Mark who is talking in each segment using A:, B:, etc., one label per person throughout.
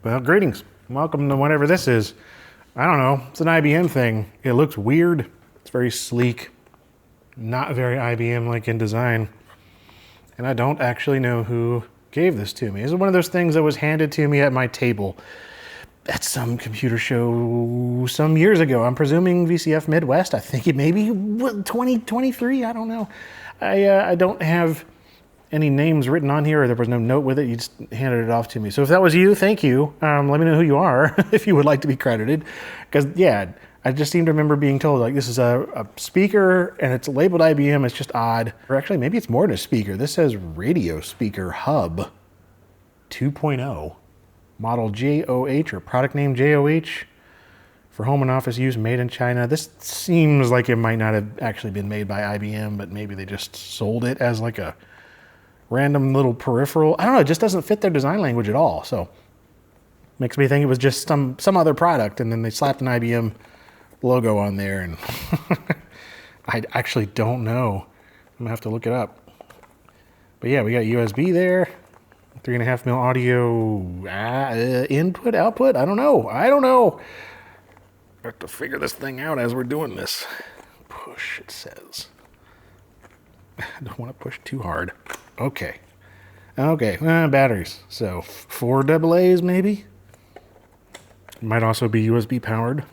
A: Well, greetings. Welcome to whatever this is. I don't know. It's an IBM thing. It looks weird. It's very sleek. Not very IBM-like in design. And I don't actually know who gave this to me. This is one of those things that was handed to me at my table at some computer show some years ago. I'm presuming VCF Midwest. I think it may be 2023. I don't know. I don't have any names written on here, or there was no note with it. You just handed it off to me. So if that was you, thank you. Let me know who you are if you would like to be credited. Because yeah, I just seem to remember being told like this is a speaker and it's labeled IBM. It's just odd. Or actually, maybe it's more than a speaker. This says Radio Speaker Hub 2.0. Model JOH or product name JOH for home and office use, made in China. This seems like it might not have actually been made by IBM, but maybe they just sold it as like a random little peripheral. I don't know, it just doesn't fit their design language at all. So makes me think it was just some other product and then they slapped an IBM logo on there and I actually don't know. I'm gonna have to look it up. But yeah, we got USB there. 3.5 mil audio input, output. I don't know. I have to figure this thing out as we're doing this. Push, it says. I don't want to push too hard. Okay. Batteries. So 4 AA's maybe. Might also be USB powered.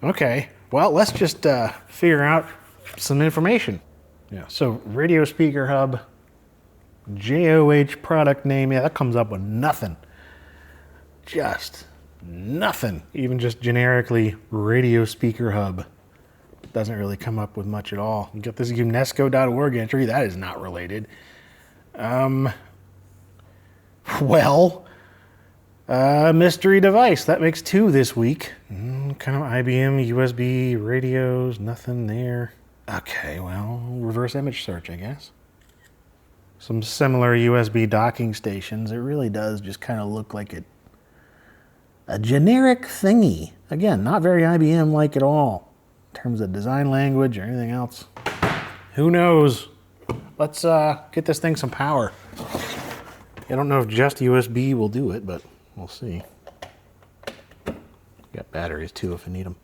A: Okay. Well, let's just figure out some information. Yeah. So Radio Speaker Hub. JOH product name, yeah, that comes up with nothing. Just nothing. Even just generically Radio Speaker Hub. Doesn't really come up with much at all. You got this UNESCO.org entry, that is not related. Mystery device, that makes 2 this week. Kind of IBM, USB, radios, nothing there. Okay, well, reverse image search, I guess. Some similar USB docking stations. It really does just kind of look like a generic thingy. Again, not very IBM-like at all in terms of design language or anything else. Who knows? Let's get this thing some power. I don't know if just USB will do it, but we'll see. Got batteries too if I need them.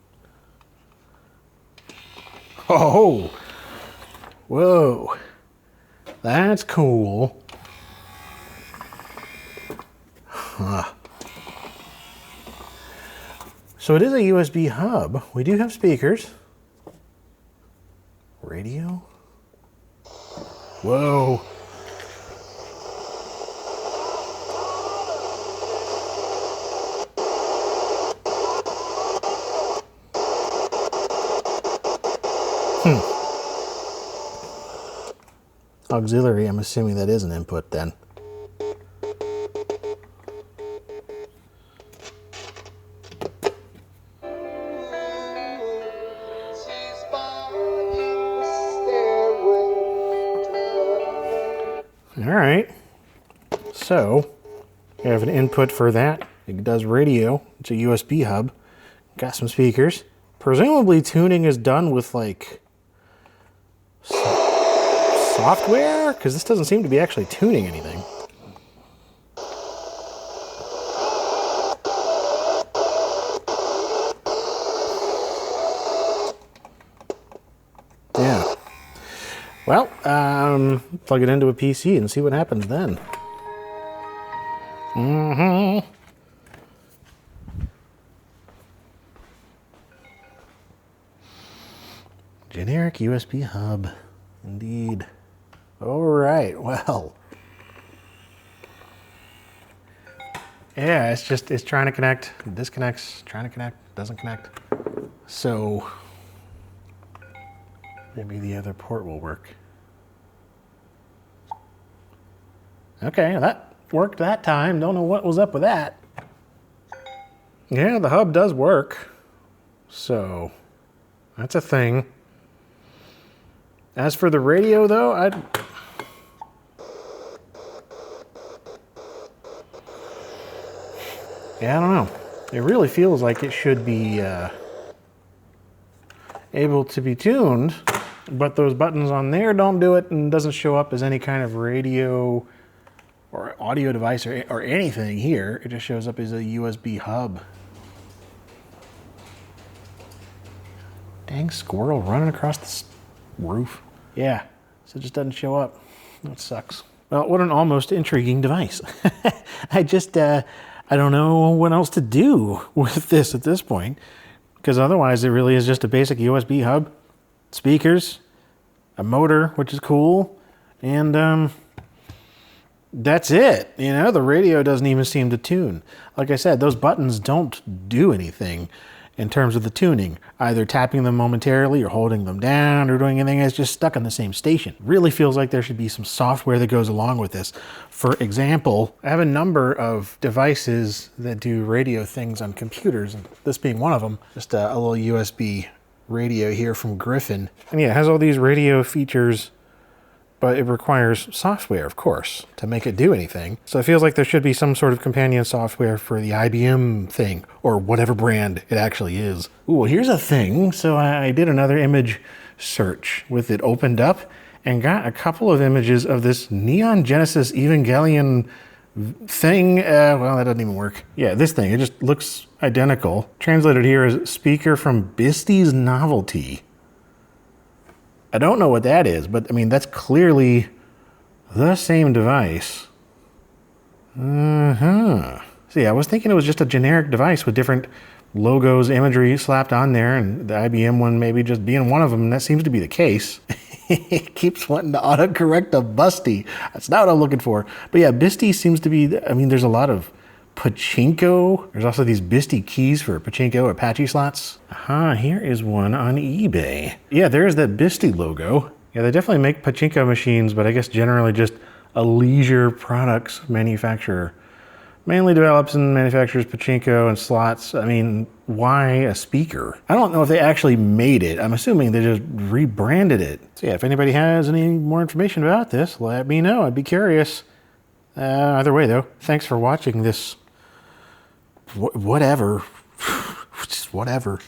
A: Oh! Whoa! That's cool. Huh. So it is a USB hub. We do have speakers. Radio. Whoa. Auxiliary, I'm assuming that is an input then. All right, so we have an input for that. It does radio. It's a USB hub. Got some speakers. Presumably tuning is done with like software, because this doesn't seem to be actually tuning anything. Yeah. Well, plug it into a PC and see what happens then. Generic USB hub, indeed. All right, well. Yeah, it's trying to connect, disconnects, trying to connect, doesn't connect. So maybe the other port will work. Okay, that worked that time. Don't know what was up with that. Yeah, the hub does work. So that's a thing. As for the radio, though, I don't know. It really feels like it should be able to be tuned, but those buttons on there don't do it and doesn't show up as any kind of radio or audio device or anything here. It just shows up as a USB hub. Dang squirrel running across the roof. Yeah, so it just doesn't show up. That sucks. Well, what an almost intriguing device. I don't know what else to do with this at this point, because otherwise it really is just a basic USB hub, speakers, a motor, which is cool, and that's it. You know, the radio doesn't even seem to tune. Like I said, those buttons don't do anything in terms of the tuning, either tapping them momentarily or holding them down or doing anything. It's just stuck on the same station. Really feels like there should be some software that goes along with this. For example, I have a number of devices that do radio things on computers, and this being one of them. Just a little USB radio here from Griffin. And yeah, it has all these radio features, but it requires software, of course, to make it do anything. So it feels like there should be some sort of companion software for the IBM thing, or whatever brand it actually is. Ooh, well, here's a thing. So I did another image search with it opened up and got a couple of images of this Neon Genesis Evangelion thing. Well, that doesn't even work. Yeah, this thing, it just looks identical. Translated here as speaker from Bisty's Novelty. I don't know what that is, but I mean, that's clearly the same device. See, I was thinking it was just a generic device with different logos, imagery slapped on there, and the IBM one maybe just being one of them, and that seems to be the case. It keeps wanting to autocorrect a Busty. That's not what I'm looking for. But yeah, Bisty seems to be, I mean, there's a lot of pachinko. There's also these Bisty keys for pachinko Apache slots. Here is one on eBay. Yeah, there's that Bisty logo. Yeah, they definitely make pachinko machines, but I guess generally just a leisure products manufacturer. Mainly develops and manufactures pachinko and slots. I mean, why a speaker? I don't know if they actually made it. I'm assuming they just rebranded it. So yeah, if anybody has any more information about this, let me know. I'd be curious. Either way though, thanks for watching this whatever. Just whatever.